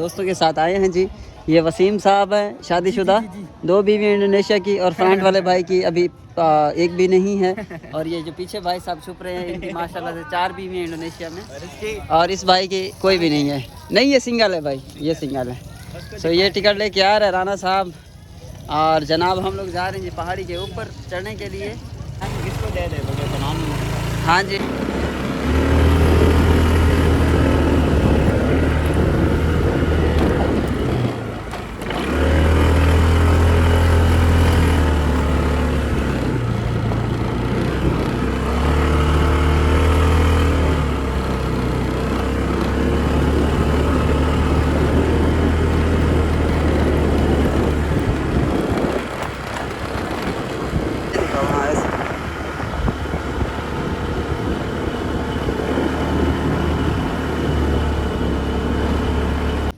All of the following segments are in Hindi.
दोस्तों के साथ आए हैं जी। ये वसीम साहब हैं, शादीशुदा, 2 बीवी इंडोनेशिया की, और फ्रंट वाले भाई की अभी एक भी नहीं है। और ये जो पीछे भाई साहब छुप रहे हैं, इनकी माशाल्लाह से 4 बीवी हैं इंडोनेशिया में, और इस भाई की कोई भी नहीं है। नहीं, ये सिंगल है भाई, ये सिंगल है। तो ये टिकट लेके आ रहे हैं राना साहब, और जनाब हम लोग जा रहे हैं जी पहाड़ी के ऊपर चढ़ने के लिए। किसको दे दे? हाँ जी।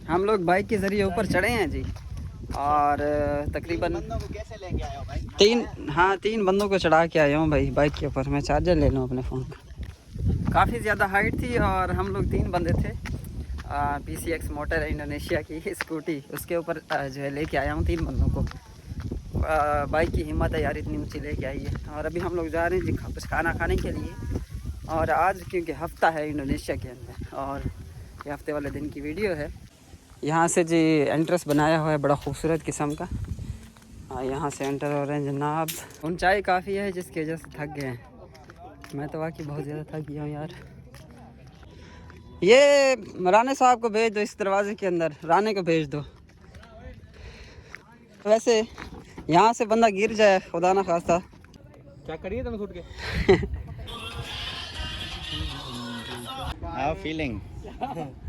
हम लोग बाइक के ज़रिए ऊपर चढ़े हैं जी, और तकरीबन कैसे लेके आए हो भाई? 3 बंदों को चढ़ा के आया हूँ भाई बाइक के ऊपर। मैं चार्जर ले लूँ अपने फ़ोन का। काफ़ी ज़्यादा हाइट थी, और हम लोग 3 बंदे थे। PCX मोटर है इंडोनेशिया की स्कूटी, उसके ऊपर जो है लेके आया हूँ 3 बंदों को। बाइक की हिम्मत है यार, इतनी ऊँची लेके आई है। और अभी हम लोग जा रहे हैं जी कुछ खाना खाने के लिए। और आज क्योंकि हफ़्ता है इंडोनेशिया के अंदर, और ये हफ्ते वाले दिन की वीडियो है। यहाँ से जी एंट्रेंस बनाया हुआ है बड़ा खूबसूरत किस्म का। यहाँ से एंटर हो रहे हैं जनाब। ऊंचाई काफ़ी है जिसकी वजह से थक गए हैं। मैं तो वाकई बहुत ज़्यादा थक गया हूँ यार। ये राणे साहब को भेज दो इस दरवाजे के अंदर, राणे को भेज दो। वैसे यहाँ से बंदा गिर जाए खुदा ना खास्ता, क्या करिए तुम छूट के? How feeling?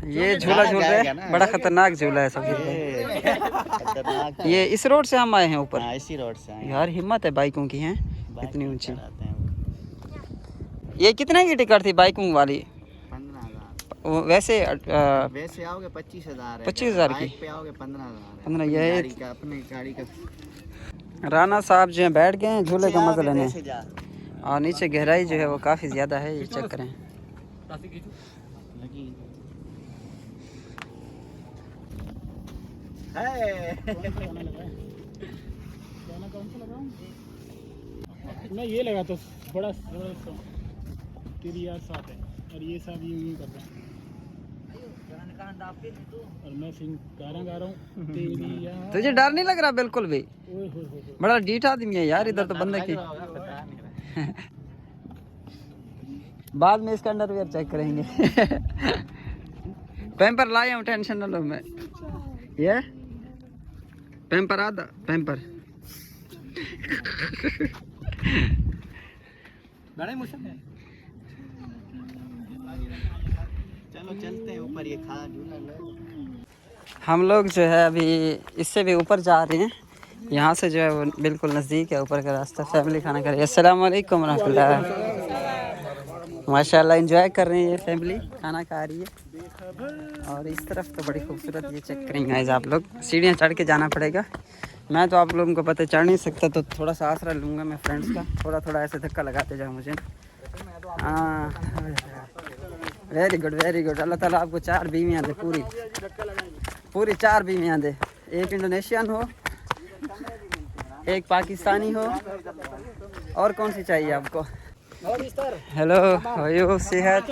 ये झूला झूल रहे हैं, बड़ा खतरनाक झूला है सबसे। ये इस रोड से हम आए हैं ऊपर। इसी रोड से आए यार हिम्मत है बाइकों की, हैं इतनी ऊंची। ये कितने की टिकट थी बाइकों वाली? 15,000। वैसे वैसे आओगे 25,000 है। 25,000 की पे आओगे 15,000 है। 15। ये अपनी गाड़ी का राना साहब जो है बैठ गए हैं झूले का मजा लेने, और नीचे गहराई जो है वो काफ़ी ज़्यादा है। ये चेक करें। मैं ये लगा तो बड़ा तेरी यार साथ है, और ये सब यूं करता है, और मैं सिंह गाना गा रहा हूँ तेरी यार। तुझे डर नहीं लग रहा बिल्कुल भी? ओए होए बड़ा डीठ आदमी है यार, इधर तो बंदे की। बाद में इसका अंडरवियर चेक करेंगे। पैम्पर लाया हूँ, टेंशन न लो। मैं ये पैम्पर आधा पैम्पर। चलो चलते हैं ऊपर। ये खा हम लोग जो है अभी इससे भी ऊपर जा रहे हैं। यहाँ से जो है वो बिल्कुल नज़दीक है ऊपर का रास्ता। फैमिली खाना खा रही है। अस्सलाम वालेकुम रहमतुल्लाह। माशाल्लाह एंजॉय कर रहे हैं, ये फैमिली खाना खा रही है। और इस तरफ तो बड़ी खूबसूरत, ये चेक करेंगे गाइस आप लोग। सीढ़ियाँ चढ़ के जाना पड़ेगा। मैं तो आप लोगों को पता चढ़ नहीं सकता, तो थोड़ा सा आसरा लूँगा मैं फ्रेंड्स का। थोड़ा थोड़ा ऐसे धक्का लगाते जाओ मुझे। हाँ, वेरी गुड वेरी गुड। अल्लाह ताला आपको 4 बीवियाँ दे, पूरी 4 बीवियाँ दे। एक इंडोनेशियन हो, एक पाकिस्तानी हो, और कौन सी चाहिए आपको? हेलो भाइयों, सेहत?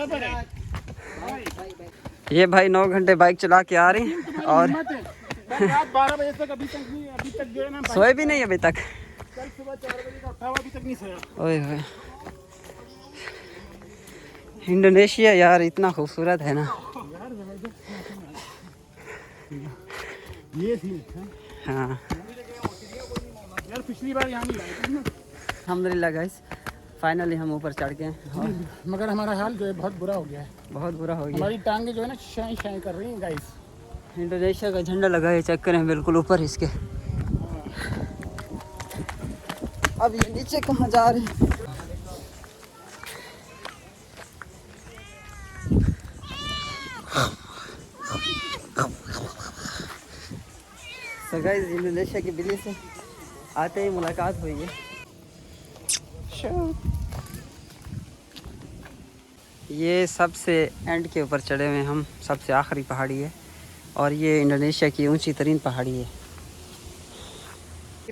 ये भाई 9 घंटे बाइक चला के आ रही हैं, और रात 12 बजे तक अभी तक जो है ना, सोए भी नहीं अभी तक। कल सुबह 4 बजे का उठा हुआ, अभी तक नहीं सोया। ओए होए, इंडोनेशिया यार इतना खूबसूरत है ना। ये थी हाँ यार, पिछली बार यहाँ नहीं आए थे ना। अल्हम्दुलिल्लाह गाइस, फाइनली हम ऊपर चढ़ गए हैं। मगर हमारा हाल जो है बहुत बुरा हो गया है। बहुत बुरा हो गया। हमारी टांगे जो है ना शाई शाई कर रही हैं गाइस। इंडोनेशिया का झंडा लगा है, चेक करें बिल्कुल ऊपर इसके। अब ये नीचे कहाँ जा रहे हैं? तो गाइस इंडोनेशिया की बिल्ली से आते ही मुलाकात हुई है। ये सबसे एंड के ऊपर चढ़े हुए हम, सबसे आखिरी पहाड़ी है। और ये इंडोनेशिया की ऊंची तरीन पहाड़ी है।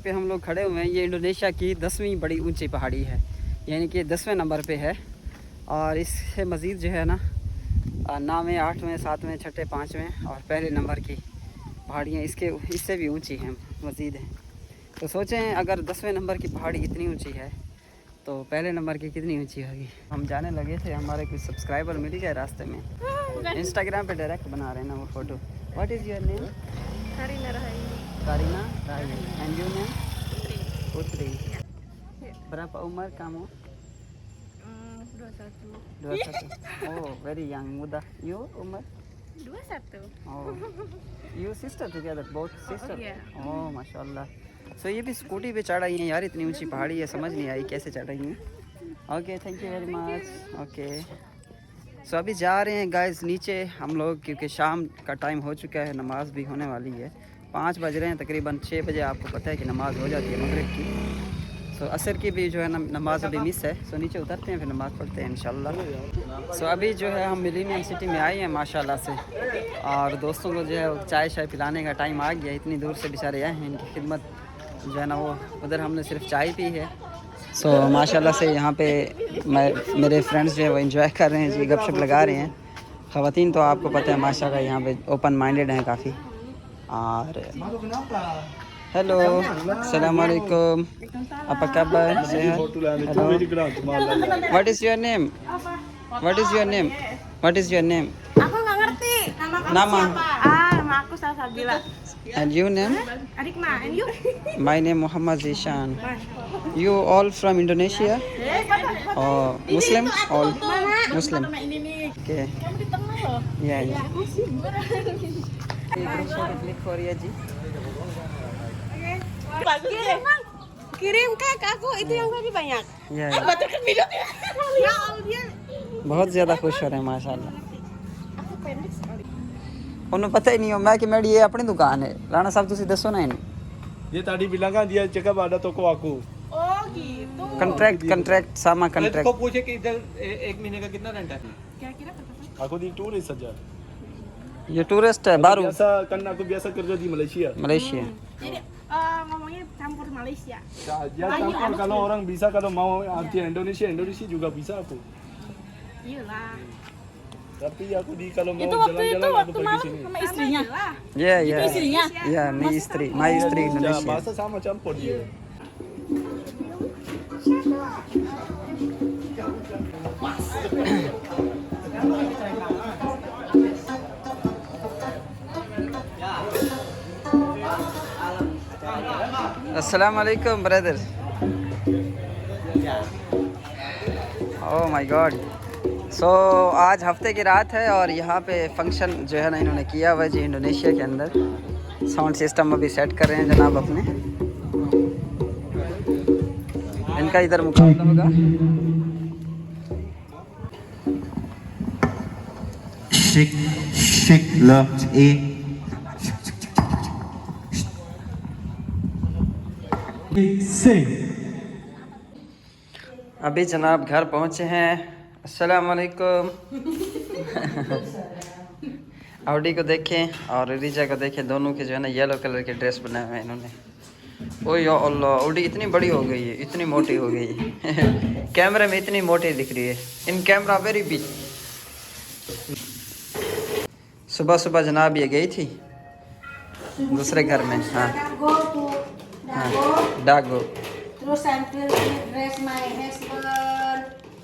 पे हम लोग खड़े हुए हैं, ये इंडोनेशिया की 10वीं बड़ी ऊंची पहाड़ी है, यानी कि 10वें नंबर पे है। और इससे मज़ीद जो है ना 9वें 8वें 7वें 6ठे 5वें और पहले नंबर की पहाड़ियाँ इससे भी ऊंची हैं, मज़ीद हैं। तो सोचें अगर 10वें नंबर की पहाड़ी इतनी ऊंची है तो पहले नंबर की कितनी ऊंची होगी। हम जाने लगे थे, हमारे कुछ सब्सक्राइबर मिल गए रास्ते में, इंस्टाग्राम पे डायरेक्ट बना रहे हैं ना वो photo. What is your name? Karina Rahayu. Karina Rahayu. And your name? Putri. Berapa umur kamu? 21. 21. Oh, very young, muda. You umur? 21. Oh, you sister together, both sister? yeah. Oh, माशाल्लाह. So ये भी स्कूटी पे चढ़ आई हैं यार, इतनी ऊंची पहाड़ी है, समझ नहीं आई कैसे चढ़ रही हैं। Okay, thank you very much. Okay, so अभी जा रहे हैं गाइस नीचे हम लोग, क्योंकि शाम का टाइम हो चुका है, नमाज़ भी होने वाली है। 5 बज रहे हैं, तकरीबन 6 बजे आपको पता है कि नमाज़ हो जाती है मगरिब की। सो असर की भी जो है नमाज़ अभी मिस है। सो नीचे उतरते हैं, फिर नमाज़ पढ़ते हैं इंशाल्लाह। सो अभी जो है हम मिलेनियम सिटी में आए हैं माशाल्लाह से, और दोस्तों को जो है चाय शाय पिलाने का टाइम आ गया। इतनी दूर से बेचारे आए हैं, इनकी खिदमत जो है ना वो, उधर हमने सिर्फ चाय पी है। सो माशाल्लाह से यहाँ पे मेरे फ्रेंड्स जो है वो एंजॉय कर रहे हैं जी, गपशप लगा रहे हैं। ख़वातीन तो आपको पता है माशाल्लाह यहाँ पे ओपन माइंडेड हैं काफ़ी। और हेलो, अस्सलाम वालेकुम, apa kabar? Sehat? Hello. What is your name? What is your name? What is your name? Aku nggak ngerti Nama? siapa. Nama aku Salsabila. And your name? Adikma, and you? My name Muhammad Zishan. You all from Indonesia? Oh, Muslim? All Muslim. Okay. Kamu di tengah loh. Yeah, yeah. Kirim bang, kirim ke aku itu yang tadi banyak. Yeah, yeah. Bater kan video ya. Ya Allah dia. बहुत ज़्यादा खुश हो रहे हैं माशाल्लाह। Aku pendek sekali. उन्हें पता ही नहीं हो मैं कि मेरी ये अपनी दुकान है। राणा साहब तुसी दसो ना इन्हें। Dia tadi bilang kan dia cakap ada toko aku. Oh gitu. Contract sama Kau contract. पूछे कि इधर एक महीने का कितना रेंट है? Kira-kira berapa? Aku di turis saja. ये टूरिस्ट है बारू Biasa kan aku biasa kerja di Malaysia. Malaysia. Jadi ngomongnya campur Malaysia. Ya campur kalau orang bisa, kalau mau arti Indonesia juga bisa aku. Iyalah. Tapi aku di kalau mau Itu waktu itu jalan-jalan aku waktu pergi malam sini. sama istrinya. Lah. या या Istrinya. या मेरी स्त्री माई स्त्री Ya, Indonesia. bahasa sama campur dia. अस्सलाम वालेकुम brother. Oh my god. So आज हफ्ते की रात है और यहाँ पे फंक्शन जो है ना इन्होंने किया हुआ है जी इंडोनेशिया के अंदर। साउंड सिस्टम अभी सेट कर रहे हैं जनाब अपने। इनका इधर मुकाबला होगा। Shake love A. अभी जनाब घर पहुँचे हैं। अस्सलाम वालेकुम। आउडी को देखें और रिजा को देखें, दोनों के जो है ना येलो कलर के ड्रेस बनाए हुए हैं इन्होंने। ओ या अल्लाह, आउडी इतनी बड़ी हो गई है, इतनी मोटी हो गई है। कैमरे में इतनी मोटी दिख रही है, इन कैमरा वेरी बिग। सुबह सुबह जनाब ये गई थी दूसरे घर में। हाँ हाँ, डागो। Terus sambil dress my husband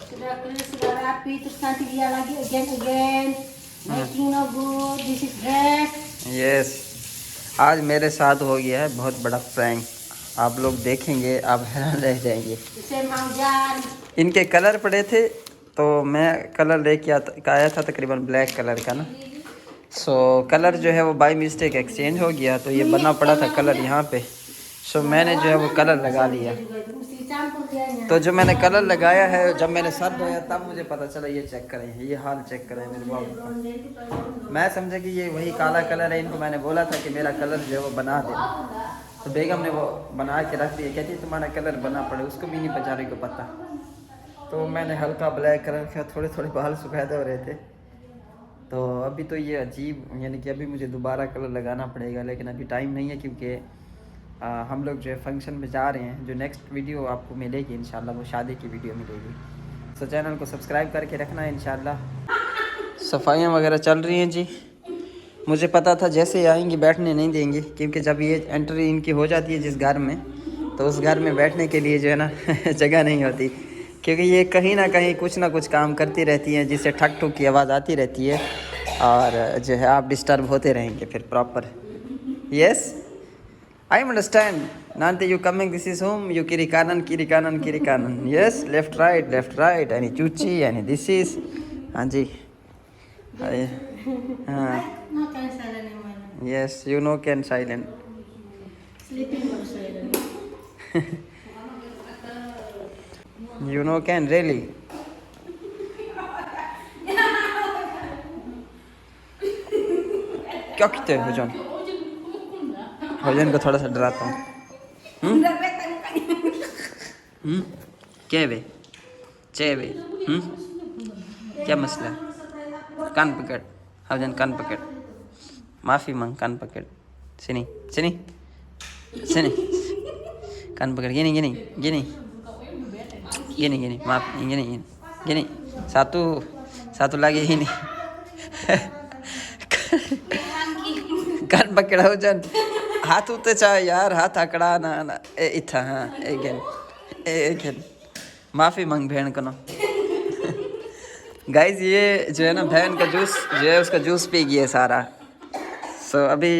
sudah clean, sudah rapi, terus nanti dia lagi again making no good, this is dress. Yes, आज मेरे साथ हो गया है बहुत बड़ा प्रैंक, आप लोग देखेंगे आप हैरान रह जाएंगे। Saya mau jalan. इनके कलर पड़े थे तो मैं कलर लेके आया था तकरीबन ब्लैक कलर का ना। सो कलर जो है वो बाय मिस्टेक एक्सचेंज हो गया, तो ये बनना पड़ा था कलर यहाँ पे। सो मैंने जो है वो कलर लगा लिया। Mesti campur dianya. तो जो मैंने कलर लगाया है, जब मैंने सर धोया तब मुझे पता चला। ये चेक करें, ये हाल चेक करें मेरे बाबू का। मैं समझा कि ये वही काला कलर है। इनको मैंने बोला था कि मेरा कलर जो है वो बना दे, तो बेगम ने वो बना के रख दिया। कहती तुम्हारा कलर बना पड़े, उसको भी नहीं बेचारे को पता। तो मैंने हल्का ब्लैक कलर का, थोड़े थोड़े बाल सुखाए हो रहे थे तो अभी तो ये अजीब, यानी कि अभी मुझे दोबारा कलर लगाना पड़ेगा, लेकिन अभी टाइम नहीं है क्योंकि हम लोग जो है फंक्शन में जा रहे हैं। जो नेक्स्ट वीडियो आपको मिलेगी इंशाल्लाह वो शादी की वीडियो मिलेगी। तो चैनल को सब्सक्राइब करके रखना है इंशाल्लाह। सफाइयाँ वगैरह चल रही हैं जी। मुझे पता था जैसे ही आएंगी बैठने नहीं देंगे, क्योंकि जब ये एंट्री इनकी हो जाती है जिस घर में, तो उस घर में बैठने के लिए जो है ना जगह नहीं होती, क्योंकि ये कहीं ना कहीं कुछ ना कुछ काम करती रहती हैं जिससे ठक ठुक की आवाज़ आती रहती है, और जो है आप डिस्टर्ब होते रहेंगे फिर प्रॉपर। यस आई अंडरस्टैंड नानते you coming this is home you kiri kanan yes left right यानी चूची यानी दिस इज। हाँ जी हाँ No can silent in my room. Yes you know can silent. Sleeping or silent. You know can really? क्या कहते हैं हुजन? हुजन को थोड़ा सा डराता हूँ। क्या है बे? क्या मसला? कान पकड़, हुजन कान पकड़। माफी मांग, कान पकड़। sini कान पकड़। gini maaf gini satu lagi ini kan पकड़ा हुजन हाथ उते चाहे यार, हाथ आकड़ा ना इथा। हाँ again माफी मांग बहन को ना। गाइस ये जो है ना बहन का जूस जो है उसका जूस पी गया सारा। सो अभी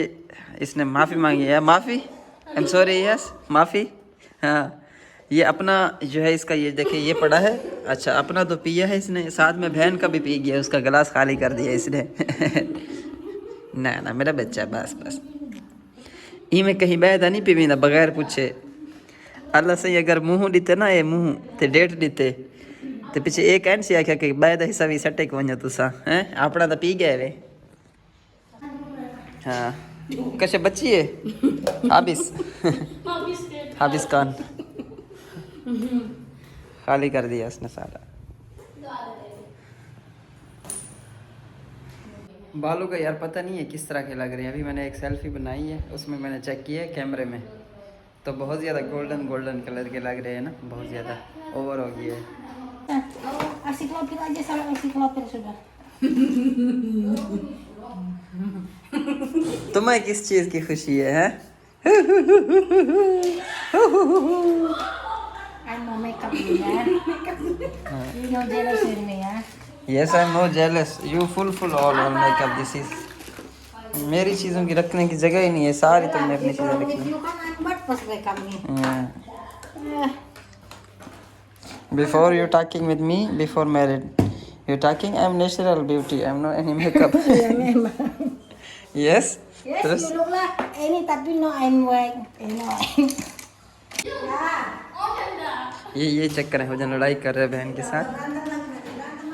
इसने माफ़ी मांगी है। माफ़ी आई एम सॉरी। यस माफ़ी। हाँ ये अपना जो है इसका ये देखिए ये पड़ा है। अच्छा अपना तो पिया है इसने, साथ में बहन का भी पी गया, उसका गिलास खाली कर दिया इसने। ना मेरा बच्चा बस ई में कहीं बैठा नहीं पीवींदा बगैर पूछे। अल्लाह से अगर मुँह ॾिते ना ये मुँह ते डेट ॾिते तो पीछे एक एंड से आख्या कि बैद हिस्सा भी सटे को वञो तुसा हैं अपना तो पी गए वे। हाँ कैसे बच्ची है हाबिस खान खाली कर दिया उसने सारा। बालों का यार पता नहीं है किस तरह के लग रहे हैं। अभी मैंने एक सेल्फी बनाई है, उसमें मैंने चेक किया है कैमरे में, तो बहुत ज़्यादा गोल्डन कलर के लग रहे हैं ना, बहुत ज़्यादा ओवर हो गया है। Arsiklopir aja sama arsiklopir sudah. तुम्हें किस चीज़ की खुशी है? I mau makeup dulu ya. You know jealous with me ya. Yes I'm no jealous. You full all makeup. This is मेरी चीज़ों की रखने की जगह ही नहीं है, सारी तुमने अपनी चीज़ें रखी। You kan buat pas makeup nih. Before you talking with me, before married, you talking I'm natural beauty. I'm no any makeup. Ya memang. Yes. Yes, Terus? you look like ini tapi no I'm white. ये चक्कर है, हुजन लड़ाई कर रहे हैं बहन के साथ।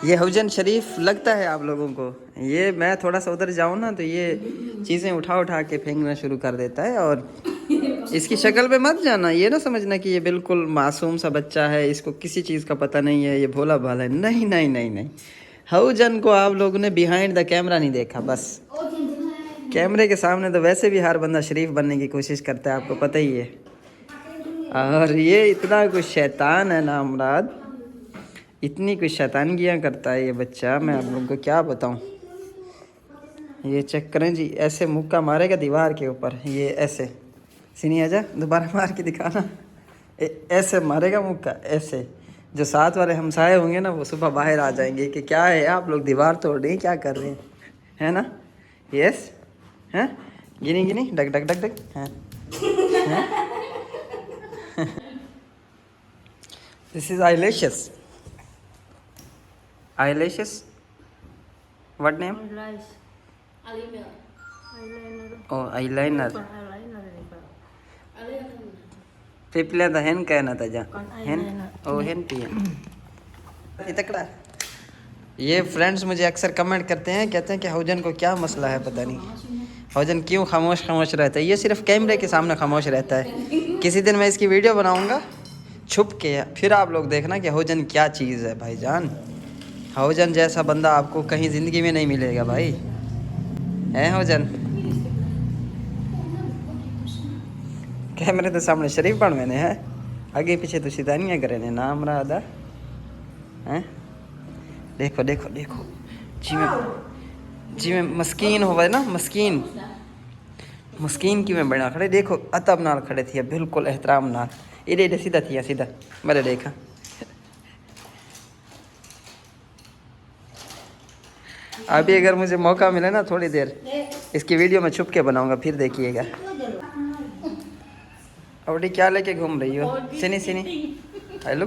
ये हुजन शरीफ लगता है आप लोगों को, ये मैं थोड़ा सा उधर जाऊँ ना तो ये चीज़ें उठा के फेंकना शुरू कर देता है। और इसकी शक्ल पे मत जाना, ये ना समझना कि ये बिल्कुल मासूम सा बच्चा है, इसको किसी चीज़ का पता नहीं है, ये भोला भाला है। नहीं। हुजन को आप लोगों ने बिहाइंड द कैमरा नहीं देखा, बस कैमरे के सामने तो वैसे भी हर बंदा शरीफ बनने की कोशिश करता है, आपको पता ही है। और ये इतना कुछ शैतान है ना मुराद, इतनी कुछ शैतानगियाँ करता है ये बच्चा, मैं आप लोगों को क्या बताऊँ। ये चेक करें जी, ऐसे मुक्का मारेगा दीवार के ऊपर, ये ऐसे सीनी आजा दोबारा मार के दिखाना। ऐसे मारेगा मुक्का, ऐसे जो साथ वाले हमसाए होंगे ना वो सुबह बाहर आ जाएंगे कि क्या है आप लोग दीवार तोड़ रहे हैं, क्या कर रहे हैं, है ना। यस हैं गिनी डक हाँ this is eyelashes what name? oh eyeliner पिपले तो हेन कहना था जा हेन ओ हेन पिया इतकड़ा। ये फ्रेंड्स मुझे अक्सर कमेंट करते हैं, कहते हैं कि हुजन को क्या मसला है, पता नहीं हुजन क्यों खामोश रहता है। ये सिर्फ कैमरे के सामने खामोश रहता है। किसी दिन मैं इसकी वीडियो बनाऊंगा छुप के, फिर आप लोग देखना कि हुजन क्या चीज़ है भाईजान। हौजन जैसा बंदा आपको कहीं ज़िंदगी में नहीं मिलेगा भाई, है हौजन? कैमरे तो सामने शरीफ पण मैंने है, आगे पीछे तो सीधानियाँ करे ने नाम रहा था हैं। देखो देखो देखो जी में मस्कीन होवे ना, मस्कीन की में बना खड़े, देखो अतब नाल खड़े थी बिल्कुल एहतराम नाल, इधे सीधा थी सीधा मैंने देखा। अभी अगर मुझे मौका मिले ना थोड़ी देर इसकी वीडियो में छुप के बनाऊंगा, फिर देखिएगा। अवडी क्या लेके घूम रही हो? सिनी हेलो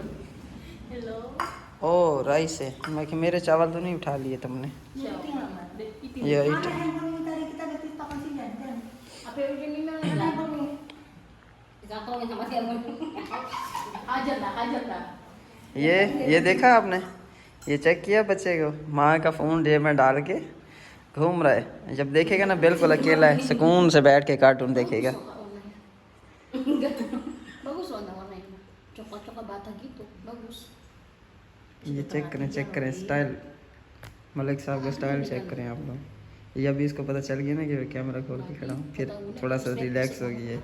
ओ राइस है, मैं कि मेरे चावल तो नहीं उठा लिए तुमने? ये ये देखा आपने, ये चेक किया बच्चे को, माँ का फ़ोन जेब में डाल के घूम रहा है। जब देखेगा ना बिल्कुल अकेला है, सुकून से बैठ के कार्टून देखेगा। Bagus warna-warnanya. Coklat-coklat bata gitu. Bagus. ये चेक करें स्टाइल, मलिक साहब का स्टाइल चेक करें आप लोग। ये अभी इसको पता चल गया ना कि मैं कैमरा खोल के खड़ा हूँ, फिर थोड़ा सा रिलैक्स हो गई है।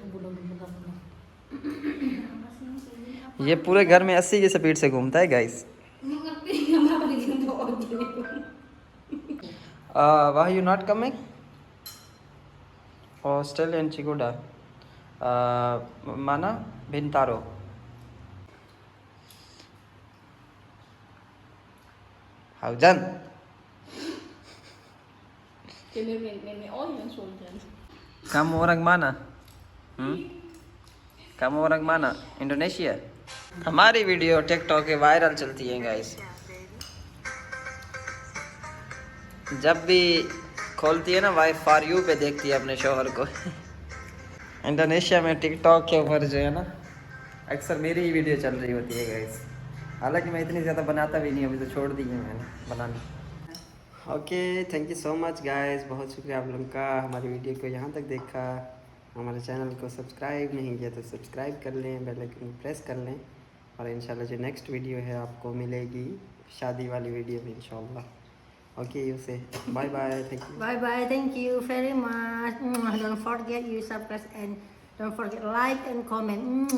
ये पूरे घर में 80 की स्पीड से घूमता है guys. Why you not coming? Australian Chiguda, Mana Bintaro. Haujan. Kamu orang mana? Kamu orang mana? Indonesia? हमारी वीडियो टिकटॉक के वायरल चलती है गाइस, जब भी खोलती है ना वाई फॉर यू पे देखती है अपने शोहर को। इंडोनेशिया में टिकटॉक के ऊपर जो है ना अक्सर मेरी ही वीडियो चल रही होती है गाइस। हालांकि मैं इतनी ज़्यादा बनाता भी नहीं, अभी तो छोड़ दी है मैंने बनाना। Okay, thank you so much guys, बहुत शुक्रिया आप लोगों का हमारी वीडियो को यहाँ तक देखा। हमारे चैनल को सब्सक्राइब नहीं किया तो सब्सक्राइब कर लें, बेल आइकन प्रेस कर लें, और इंशाल्लाह जो नेक्स्ट वीडियो है आपको मिलेगी शादी वाली वीडियो में इंशाल्लाह। Okay, you say bye bye, thank you. Bye bye. Thank you very much. Don't forget you subscribe and don't forget like and comment.